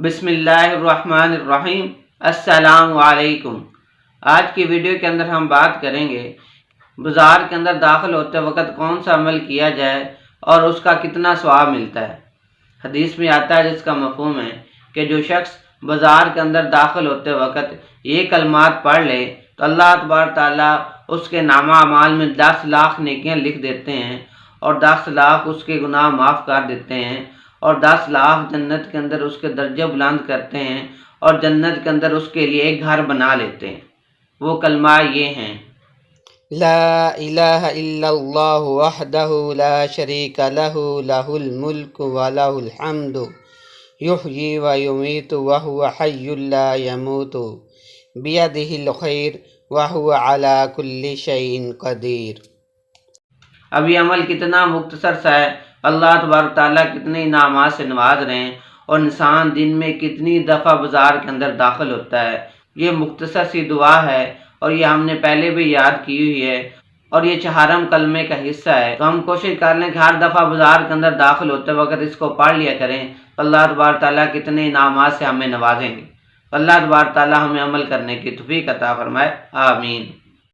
بسم اللہ الرحمن الرحیم۔ السلام علیکم۔ آج کی ویڈیو کے اندر ہم بات کریں گے بازار کے اندر داخل ہوتے وقت کون سا عمل کیا جائے اور اس کا کتنا ثواب ملتا ہے۔ حدیث میں آتا ہے جس کا مفہوم ہے کہ جو شخص بازار کے اندر داخل ہوتے وقت یہ کلمات پڑھ لے تو اللہ تبارک تعالیٰ اس کے نامہ اعمال میں 10 لاکھ نیکیاں لکھ دیتے ہیں اور 10 لاکھ اس کے گناہ معاف کر دیتے ہیں اور 10 لاکھ جنت کے اندر اس کے درجے بلند کرتے ہیں اور جنت کے اندر اس کے لیے ایک گھر بنا لیتے ہیں۔ وہ کلمہ یہ ہیں: لا الہ الا اللہ وحدہ لا شریک لہ لہ الملک ولہ الحمد یحیی و یمیت وہو حی لا یموت بیدہ الخیر وہو علی کل شیء قدیر۔ اب یہ عمل کتنا مختصر سا ہے، اللہ تبارک تعالیٰ کتنے انعامات سے نواز رہے ہیں اور انسان دن میں کتنی دفعہ بازار کے اندر داخل ہوتا ہے۔ یہ مختصر سی دعا ہے اور یہ ہم نے پہلے بھی یاد کی ہوئی ہے اور یہ چہارم کلمے کا حصہ ہے، تو ہم کوشش کر لیں کہ ہر دفعہ بازار کے اندر داخل ہوتے وقت اس کو پڑھ لیا کریں۔ اللہ تبارک تعالیٰ کتنے انعامات سے ہمیں نوازیں گے۔ اللہ تبارک تعالیٰ ہمیں عمل کرنے کی توفیق عطا فرمائے، آمین۔